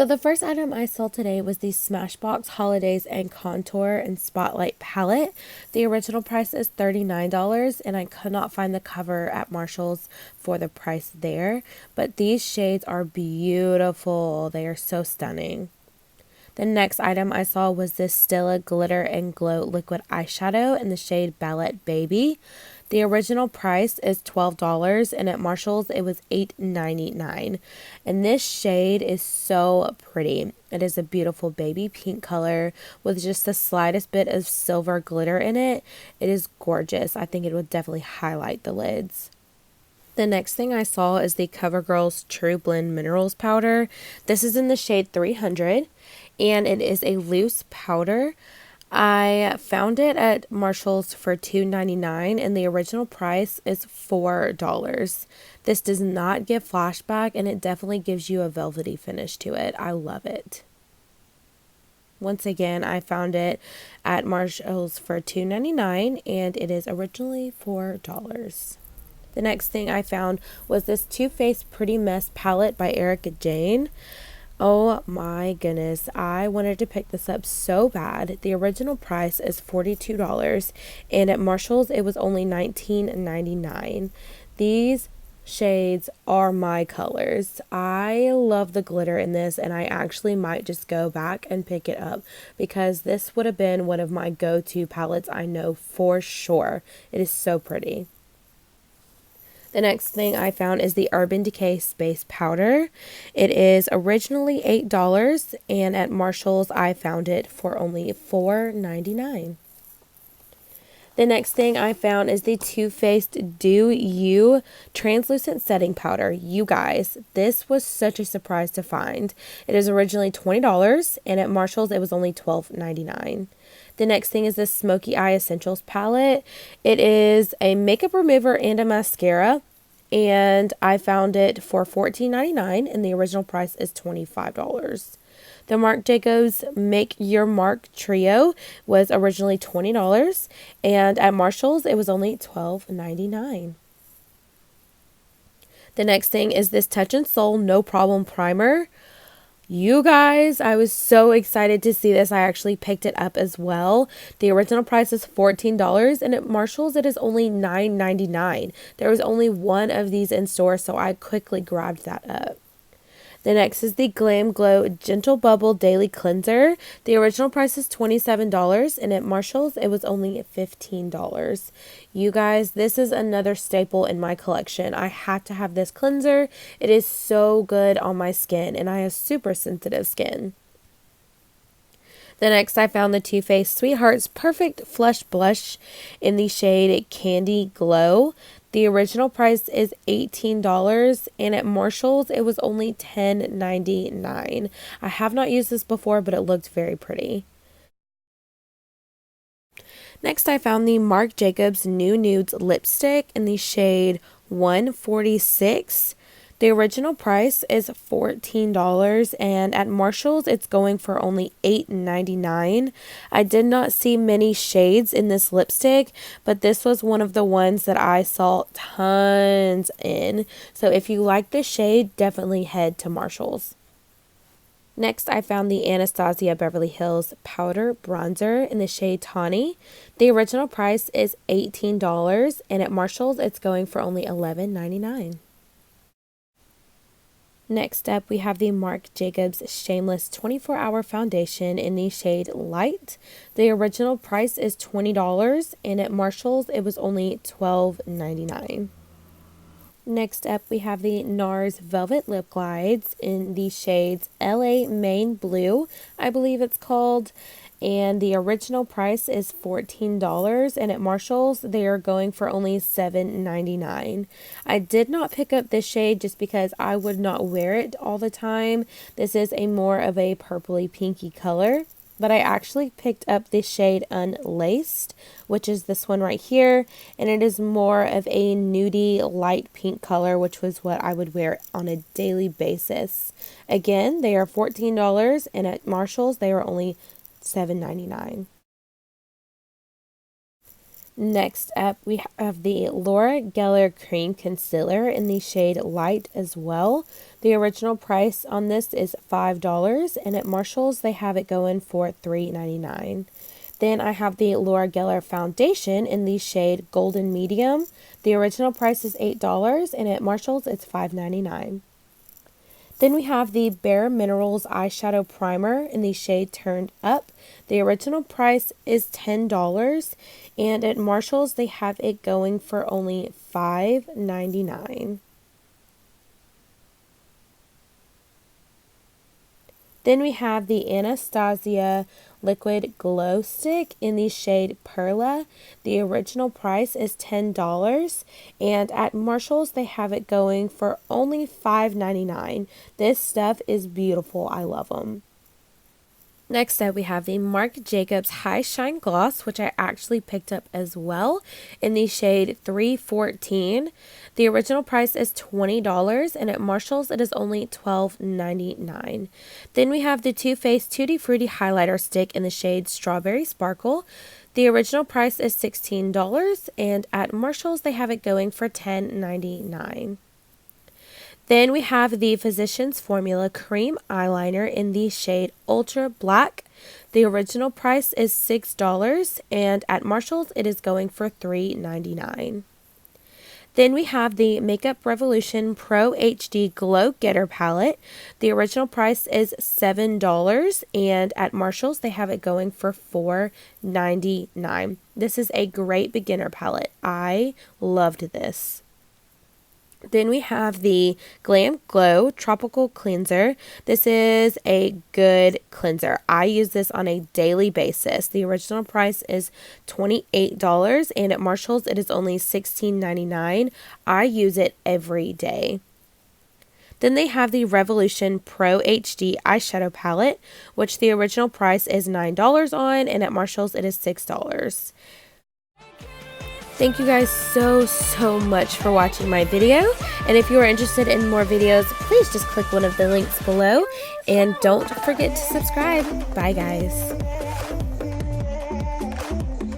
So the first item I saw today was the Smashbox Holidays and Contour and Spotlight Palette. The original price is $39 and I could not find the cover at Marshall's for the price there. But these shades are beautiful. They are so stunning. The next item I saw was this Stila Glitter and Glow Liquid Eyeshadow in the shade Ballette Baby. The original price is $12 and at Marshall's it was $8.99. And this shade is so pretty. It is a beautiful baby pink color with just the slightest bit of silver glitter in it. It is gorgeous. I think it would definitely highlight the lids. The next thing I saw is the CoverGirl's True Blend Minerals Powder. This is in the shade 300 and it is a loose powder. I found it at Marshall's for $2.99 and the original price is $4. This does not give flashback and it definitely gives you a velvety finish to it. I love it. Once again, I found it at Marshall's for $2.99 and it is originally $4. The next thing I found was this Too Faced Pretty Mess palette by Erica Jane. Oh my goodness, I wanted to pick this up so bad. The original price is $42 and at Marshall's it was only $19.99. These shades are my colors. I love the glitter in this and I actually might just go back and pick it up because this would have been one of my go-to palettes, I know for sure. It is so pretty. The next thing I found is the Urban Decay Space Powder. It is originally $8 and at Marshall's I found it for only $4.99. The next thing I found is the Too Faced Do You Translucent Setting Powder. You guys, this was such a surprise to find. It is originally $20 and at Marshall's it was only $12.99. The next thing is this Smoky Eye Essentials palette. It is a makeup remover and a mascara. And I found it for $14.99 and the original price is $25. The Marc Jacobs Make Your Mark Trio was originally $20 and at Marshall's it was only $12.99. The next thing is this Touch in Sol No Problem Primer. You guys, I was so excited to see this. I actually picked it up as well. The original price is $14 and at Marshall's it is only $9.99. There was only one of these in store, so I quickly grabbed that up. The next is the Glam Glow Gentle Bubble Daily Cleanser. The original price is $27 and at Marshall's it was only $15. You guys, this is another staple in my collection. I had to have this cleanser. It is so good on my skin and I have super sensitive skin. The next I found the Too Faced Sweethearts Perfect Flush Blush in the shade Candy Glow. The original price is $18 and at Marshall's it was only $10.99. I have not used this before, but it looked very pretty. Next I found the Marc Jacobs New Nudes lipstick in the shade 146. The original price is $14 and at Marshall's it's going for only $8.99. I did not see many shades in this lipstick, but this was one of the ones that I saw tons in. So if you like this shade, definitely head to Marshall's. Next, I found the Anastasia Beverly Hills Powder Bronzer in the shade Tawny. The original price is $18 and at Marshall's it's going for only $11.99. Next up, we have the Marc Jacobs Shameless 24-Hour Foundation in the shade Light. The original price is $20 and at Marshall's it was only $12.99. Next up, we have the NARS Velvet Lip Glides in the shades LA Main Blue, I believe it's called. And the original price is $14 and at Marshall's they are going for only $7.99. I did not pick up this shade just because I would not wear it all the time. This is a more of a purpley pinky color. But I actually picked up this shade Unlaced, which is this one right here. And it is more of a nudie light pink color, which was what I would wear on a daily basis. Again, they are $14 and at Marshall's they are only $7.99. Next up, we have the Laura Geller Cream Concealer in the shade Light as well. The original price on this is $5, and at Marshals they have it going for $3.99. Then I have the Laura Geller Foundation in the shade Golden Medium. The original price is $8, and at Marshals it's $5.99. Then we have the Bare Minerals Eyeshadow Primer in the shade Turned Up. The original price is $10, and at Marshals they have it going for only $5.99. Then we have the Anastasia Liquid Glow Stick in the shade Perla. The original price is $10, and at Marshals they have it going for only $5.99. This stuff is beautiful. I love them. Next up, we have the Marc Jacobs High Shine Gloss, which I actually picked up as well in the shade 314. The original price is $20, and at Marshals it is only $12.99. Then we have the Too Faced Tutti Frutti Highlighter Stick in the shade Strawberry Sparkle. The original price is $16, and at Marshals they have it going for $10.99. Then we have the Physicians Formula Cream Eyeliner in the shade Ultra Black. The original price is $6, and at Marshals it is going for $3.99. Then we have the Makeup Revolution Pro HD Glow Getter Palette. The original price is $7, and at Marshals they have it going for $4.99. This is a great beginner palette. I loved this. Then we have the Glam Glow Tropical Cleanser. This is a good cleanser. I use this on a daily basis. The original price is $28, and at Marshals it is only $16.99. I use it every day. Then they have the Revolution Pro HD Eyeshadow Palette, which the original price is $9 on, and at Marshals it is $6. Thank you guys so much for watching my video, and if you are interested in more videos, please just click one of the links below, and don't forget to subscribe. Bye guys.